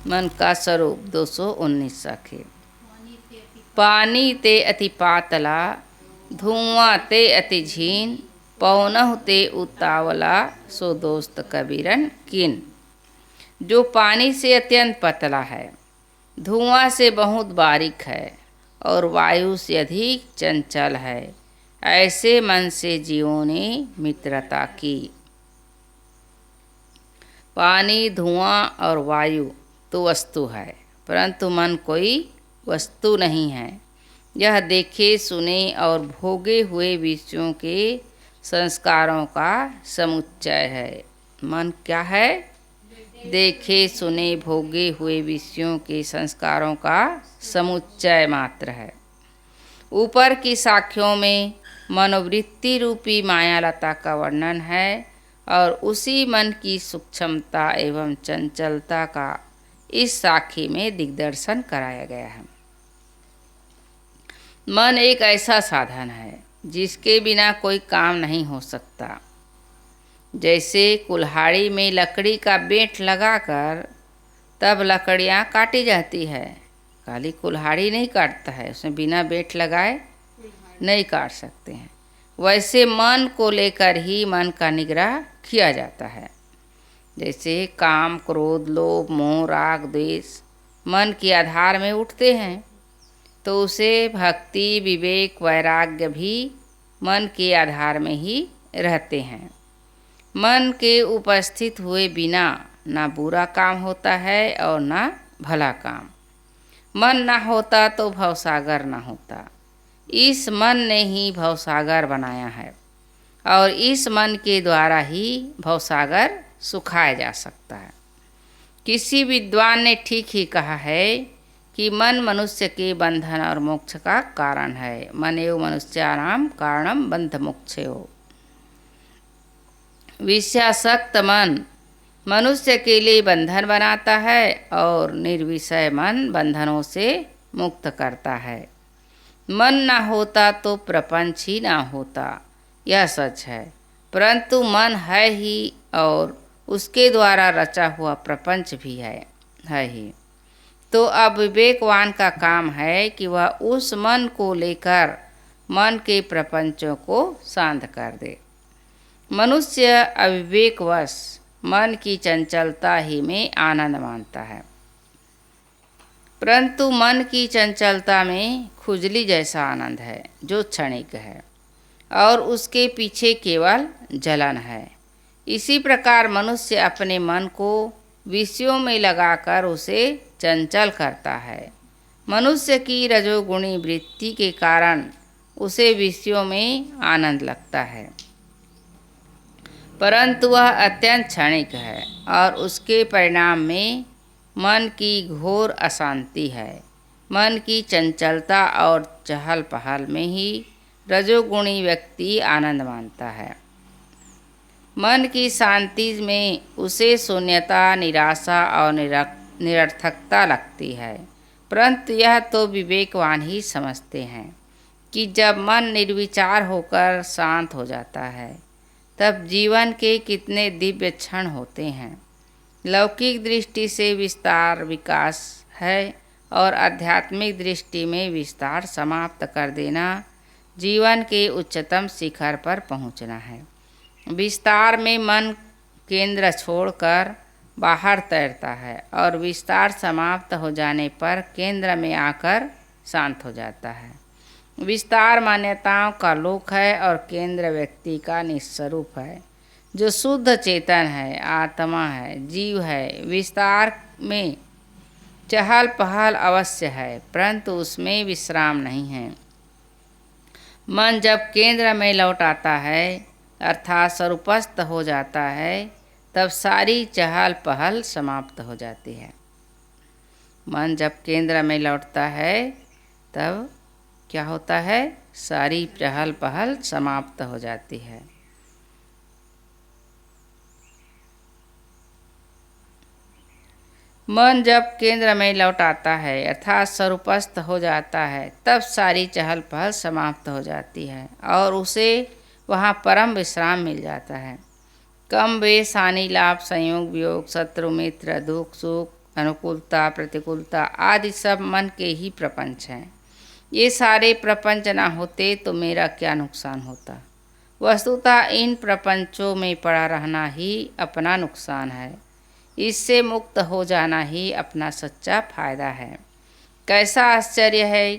मन का स्वरूप 219 साखे। पानी ते अति पातला, धुआं ते अति झीन, पौनह ते उतावला, सो दोस्त कबीरन किन। जो पानी से अत्यंत पतला है, धुआं से बहुत बारीक है और वायु से अधिक चंचल है, ऐसे मन से जीवों ने मित्रता की। पानी, धुआं और वायु तो वस्तु है, परंतु मन कोई वस्तु नहीं है। यह देखे सुने और भोगे हुए विषयों के संस्कारों का समुच्चय है। मन क्या है? देखे सुने भोगे हुए विषयों के संस्कारों का समुच्चय मात्र है। ऊपर की साखियों में मनोवृत्ति रूपी मायालता का वर्णन है और उसी मन की सूक्ष्मता एवं चंचलता का इस साखी में दिग्दर्शन कराया गया है। मन एक ऐसा साधन है जिसके बिना कोई काम नहीं हो सकता। जैसे कुल्हाड़ी में लकड़ी का बेंट लगाकर तब लकड़ियाँ काटी जाती है, खाली कुल्हाड़ी नहीं काटता है, उसमें बिना बेंट लगाए नहीं काट सकते हैं। वैसे मन को लेकर ही मन का निग्रह किया जाता है। जैसे काम, क्रोध, लोभ, मोह, राग, द्वेष मन के आधार में उठते हैं, तो उसे भक्ति, विवेक, वैराग्य भी मन के आधार में ही रहते हैं। मन के उपस्थित हुए बिना ना बुरा काम होता है और ना भला काम। मन ना होता तो भवसागर ना होता। इस मन ने ही भवसागर बनाया है और इस मन के द्वारा ही भवसागर सुखाया जा सकता है। किसी विद्वान ने ठीक ही कहा है कि मन मनुष्य के बंधन और मोक्ष का कारण है। मन एव मनुष्याणाम कारणम बंध मोक्षयो। विषयासक्त मन मनुष्य के लिए बंधन बनाता है और निर्विषय मन बंधनों से मुक्त करता है। मन ना होता तो प्रपंच ही ना होता, यह सच है, परंतु मन है ही और उसके द्वारा रचा हुआ प्रपंच भी है ही। तो अब विवेकवान का काम है कि वह उस मन को लेकर मन के प्रपंचों को शांत कर दे। मनुष्य अविवेकवश मन की चंचलता ही में आनंद मानता है, परंतु मन की चंचलता में खुजली जैसा आनंद है जो क्षणिक है और उसके पीछे केवल जलन है। इसी प्रकार मनुष्य अपने मन को विषयों में लगाकर उसे चंचल करता है। मनुष्य की रजोगुणी वृत्ति के कारण उसे विषयों में आनंद लगता है, परंतु वह अत्यंत क्षणिक है और उसके परिणाम में मन की घोर अशांति है। मन की चंचलता और चहल पहल में ही रजोगुणी व्यक्ति आनंद मानता है। मन की शांति में उसे शून्यता, निराशा और निरर्थकता लगती है, परंतु यह तो विवेकवान ही समझते हैं कि जब मन निर्विचार होकर शांत हो जाता है तब जीवन के कितने दिव्य क्षण होते हैं। लौकिक दृष्टि से विस्तार विकास है और आध्यात्मिक दृष्टि में विस्तार समाप्त कर देना जीवन के उच्चतम शिखर पर पहुंचना है। विस्तार में मन केंद्र छोड़कर बाहर तैरता है और विस्तार समाप्त हो जाने पर केंद्र में आकर शांत हो जाता है। विस्तार मान्यताओं का लोक है और केंद्र व्यक्ति का निस्वरूप है, जो शुद्ध चेतन है, आत्मा है, जीव है। विस्तार में चहल पहल अवश्य है, परंतु उसमें विश्राम नहीं है। मन जब केंद्र में लौट आता है अर्थात स्वरूपस्थ हो जाता है, तब सारी चहल पहल समाप्त हो जाती है। मन जब केंद्र में लौटता है तब क्या होता है? सारी चहल पहल समाप्त हो जाती है। मन जब केंद्र में लौट आता है अर्थात स्वरूपस्थ हो जाता है, तब सारी चहल पहल समाप्त हो जाती है और उसे वहाँ परम विश्राम मिल जाता है। कम बेश, हानि लाभ, संयोग वियोग, शत्रु मित्र, दुख सुख अनुकूलता, प्रतिकूलता आदि सब मन के ही प्रपंच हैं। ये सारे प्रपंच ना होते तो मेरा क्या नुकसान होता। वस्तुतः इन प्रपंचों में पड़ा रहना ही अपना नुकसान है। इससे मुक्त हो जाना ही अपना सच्चा फायदा है। कैसा आश्चर्य है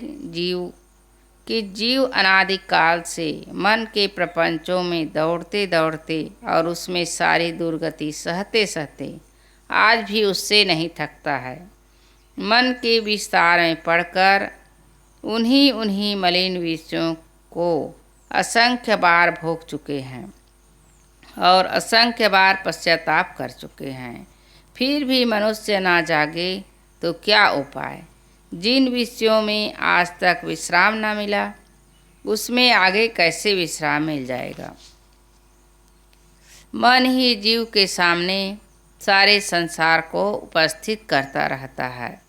जीव अनादिकाल से मन के प्रपंचों में दौड़ते दौड़ते और उसमें सारी दुर्गति सहते सहते आज भी उससे नहीं थकता है। मन के विस्तार में पड़कर उन्हीं उन्हीं मलिन विषयों को असंख्य बार भोग चुके हैं और असंख्य बार पश्चाताप कर चुके हैं। फिर भी मनुष्य ना जागे तो क्या उपाय। जिन विषयों में आज तक विश्राम न मिला उसमें आगे कैसे विश्राम मिल जाएगा। मन ही जीव के सामने सारे संसार को उपस्थित करता रहता है।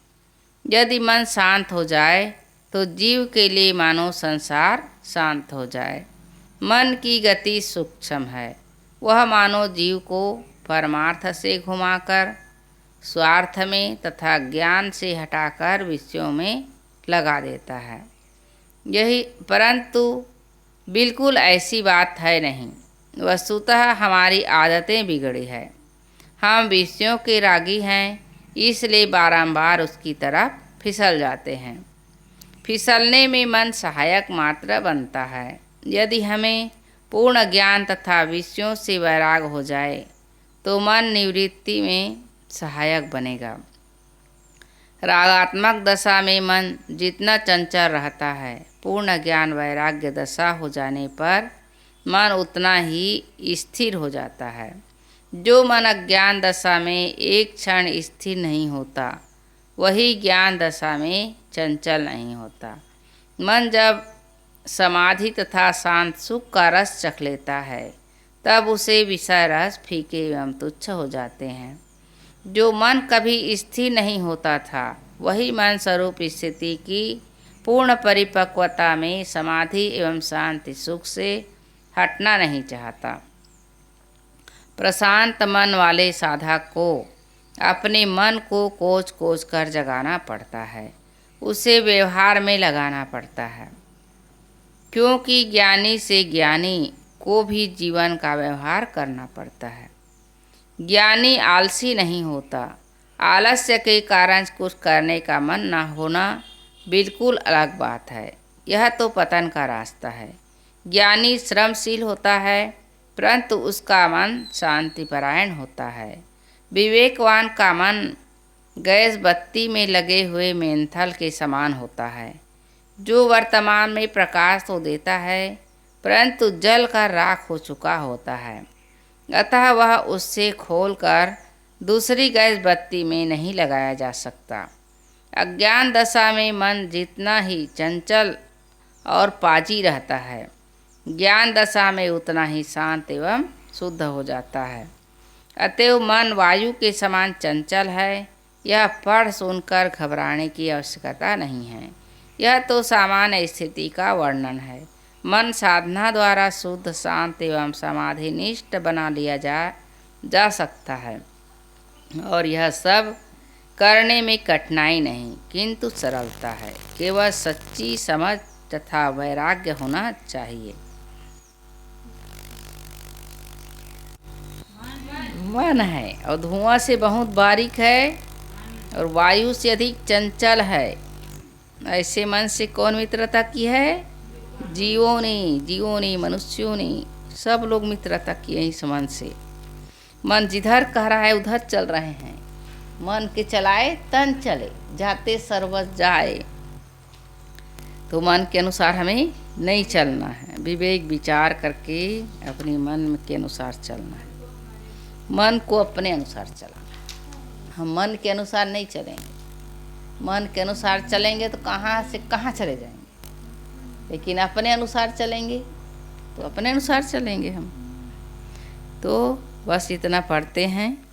यदि मन शांत हो जाए तो जीव के लिए मानो संसार शांत हो जाए। मन की गति सूक्ष्म है। वह मानो जीव को परमार्थ से घुमाकर स्वार्थ में तथा ज्ञान से हटाकर विषयों में लगा देता है। यही परंतु बिल्कुल ऐसी बात है नहीं। वस्तुतः हमारी आदतें बिगड़ी है। हम विषयों के रागी हैं, इसलिए बारंबार उसकी तरफ फिसल जाते हैं। फिसलने में मन सहायक मात्र बनता है। यदि हमें पूर्ण ज्ञान तथा विषयों से वैराग हो जाए तो मन निवृत्ति में सहायक बनेगा। रागात्मक दशा में मन जितना चंचल रहता है, पूर्ण ज्ञान वैराग्य दशा हो जाने पर मन उतना ही स्थिर हो जाता है। जो मन अज्ञान दशा में एक क्षण स्थिर नहीं होता वही ज्ञान दशा में चंचल नहीं होता। मन जब समाधि तथा शांत सुख का रस चख लेता है तब उसे विषय रस फीके एवं तुच्छ हो जाते हैं। जो मन कभी स्थिर नहीं होता था वही मन स्वरूप स्थिति की पूर्ण परिपक्वता में समाधि एवं शांति सुख से हटना नहीं चाहता। प्रशांत मन वाले साधक को अपने मन को कोच कोच कर जगाना पड़ता है, उसे व्यवहार में लगाना पड़ता है, क्योंकि ज्ञानी से ज्ञानी को भी जीवन का व्यवहार करना पड़ता है। ज्ञानी आलसी नहीं होता। आलस्य के कारण कुछ करने का मन न होना बिल्कुल अलग बात है। यह तो पतन का रास्ता है। ज्ञानी श्रमशील होता है परंतु उसका मन शांतिपरायण होता है। विवेकवान का मन गैस बत्ती में लगे हुए मेंथल के समान होता है, जो वर्तमान में प्रकाश तो देता है परंतु जल का राख हो चुका होता है। अतः वह उससे खोलकर दूसरी गैस बत्ती में नहीं लगाया जा सकता। अज्ञान दशा में मन जितना ही चंचल और पाजी रहता है, ज्ञान दशा में उतना ही शांत एवं शुद्ध हो जाता है। अतएव मन वायु के समान चंचल है, यह पढ़ सुनकर घबराने की आवश्यकता नहीं है। यह तो सामान्य स्थिति का वर्णन है। मन साधना द्वारा शुद्ध शांत एवं समाधिनिष्ठ बना लिया जा सकता है और यह सब करने में कठिनाई नहीं किंतु सरलता है। केवल सच्ची समझ तथा वैराग्य होना चाहिए। मन है और धुआं से बहुत बारीक है और वायु से अधिक चंचल है। ऐसे मन से कौन मित्रता की है? जीवों ने मनुष्यों ने सब लोग मित्रता किए इस मन से। मन जिधर कह रहा है उधर चल रहे हैं। मन के चलाए तन चले, जाते सर्वस जाए। तो मन के अनुसार हमें नहीं चलना है, विवेक विचार करके अपने मन के अनुसार चलना है। मन को अपने अनुसार चलाना है। हम मन के अनुसार नहीं चलेंगे। मन के अनुसार चलेंगे तो कहाँ से कहाँ चले जाएंगे, लेकिन अपने अनुसार चलेंगे तो अपने अनुसार चलेंगे हम। तो बस इतना पढ़ते हैं।